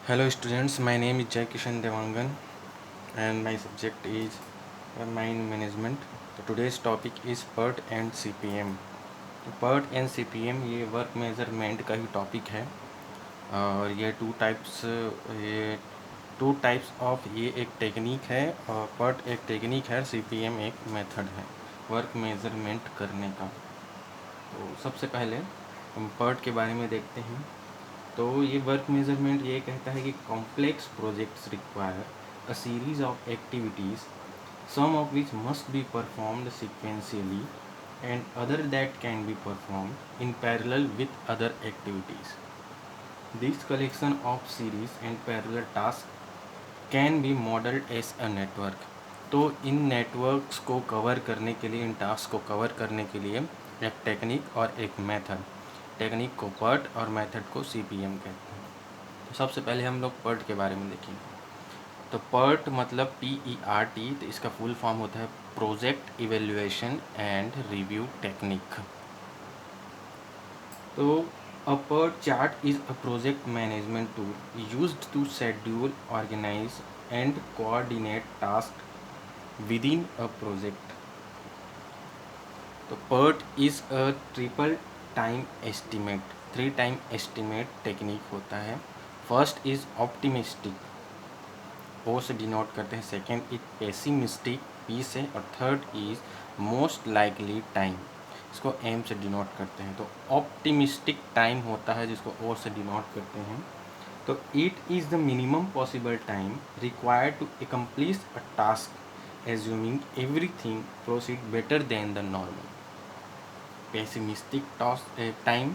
Hello students, my name is Jai Kishan Devangan and my subject is Mind Management. तो today's topic is PERT and CPM. तो PERT and CPM ये work measurement का ही topic है और ये ये एक टेक्निक है और PERT एक टेक्निक है और CPM एक मेथड है वर्क मेजरमेंट करने का। तो सबसे पहले हम PERT के बारे में देखते हैं। तो ये वर्क मेजरमेंट ये कहता है कि complex projects require a series of activities some of which must be performed sequentially and other that can be performed in parallel with other activities. This collection of series and parallel task can be modelled as a network. तो इन networks को cover करने के लिए, इन task को cover करने के लिए एक टेक्निक और एक मेथड, टेक्निक को PERT और मेथड को CPM कहते हैं। तो सबसे पहले हम लोग PERT के बारे में देखेंगे। तो PERT मतलब PERT, तो इसका फुल फॉर्म होता है project evaluation and review technique. तो a PERT chart is a project management tool used to schedule, organise and coordinate task within a project. तो PERT is a triple time estimate, 3 time estimate technique होता है। First is optimistic, O से denote करते हैं। Second is pessimistic, P से। और third is most likely time, इसको M से डिनोट करते हैं। तो ऑप्टिमिस्टिक टाइम होता है जिसको O से डिनोट करते हैं। तो it is the minimum possible time required to accomplish a task assuming everything proceed better than the normal. Pessimistic time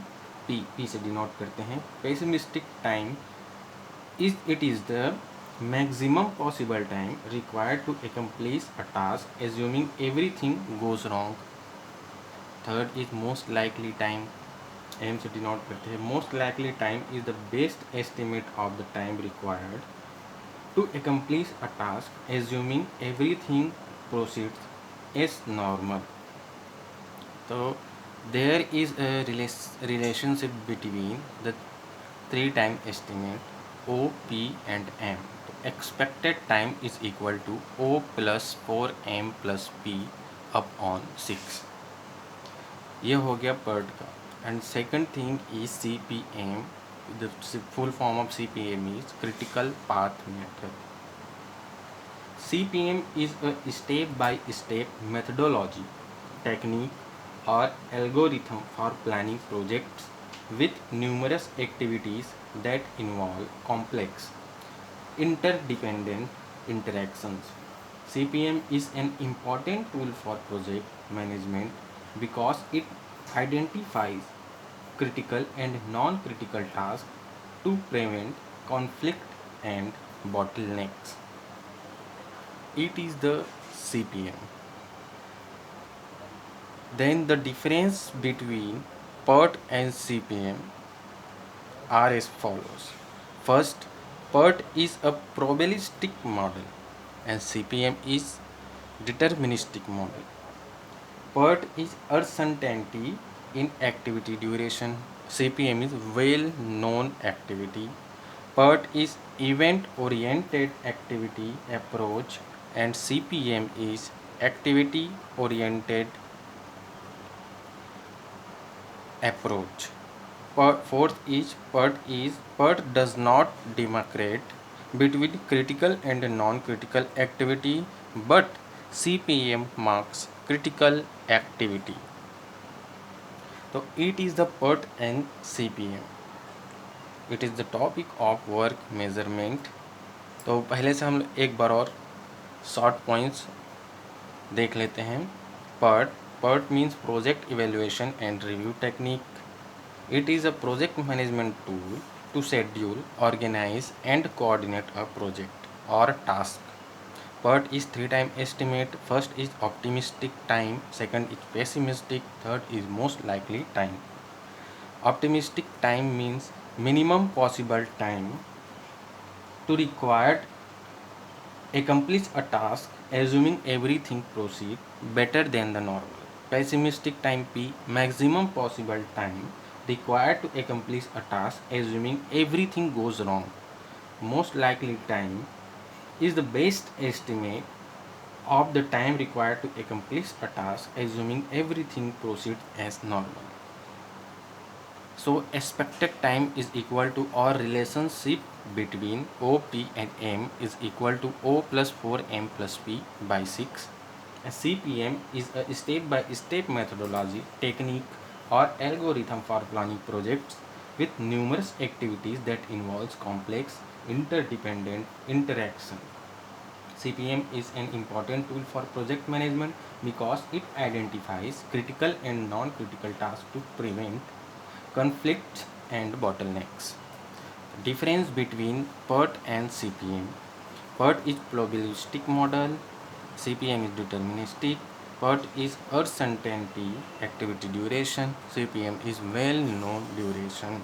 P से डिनोट करते हैं। Pessimistic time it is the maximum possible time required to accomplish a task assuming everything goes wrong. Third is most likely time, M से denote करते हैं। Most likely time is the best estimate of the time required to accomplish a task assuming everything proceeds as normal. So there is a relationship between the 3 time estimate O, P and M. तो expected time is equal to O plus 4M plus P upon 6। ये हो गया PERT का। And second thing is CPM। The full form of CPM is critical path method. CPM is a step-by-step methodology, technique or algorithm for planning projects with numerous activities that involve complex, interdependent interactions. CPM is an important tool for project management because it identifies critical and non-critical tasks to prevent conflict and bottlenecks. It is the CPM. Then the difference between PERT and CPM are as follows. First, PERT is a probabilistic model and CPM is deterministic model. PERT is uncertainty in activity duration. CPM is well known activity. PERT is event oriented activity approach and CPM is activity oriented approach. Fourth is PERT does not demarcate between critical and non-critical activity, but CPM marks critical activity. So it is the PERT and CPM. It is the topic of work measurement. तो पहले से हम एक बार और short points देख लेते हैं। PERT means project evaluation and review technique. It is a project management tool to schedule, organize and coordinate a project or task. PERT is 3 time estimate. First is optimistic time, second is pessimistic, third is most likely time. Optimistic time means minimum possible time to required accomplish a task assuming everything proceed better than the normal. Pessimistic time P, maximum possible time required to accomplish a task assuming everything goes wrong. most likely time is the best estimate of the time required to accomplish a task, assuming everything proceeds as normal. So expected time is equal to, or relationship between O, P and M is equal to O plus 4M plus P by 6. A CPM is a step-by-step methodology, technique or algorithm for planning projects with numerous activities that involves complex interdependent interaction. CPM is an important tool for project management because it identifies critical and non-critical tasks to prevent conflicts and bottlenecks. Difference between PERT and CPM. PERT is probabilistic model, CPM is deterministic. PERT is uncertainty, activity duration, CPM is well-known duration.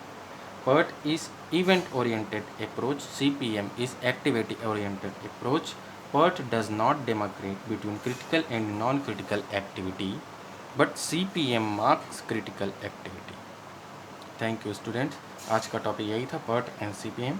PERT is event-oriented approach, CPM is activity-oriented approach. PERT does not demarcate between critical and non-critical activity, but CPM marks critical activity. Thank you students, आज का topic यही था, PERT and CPM.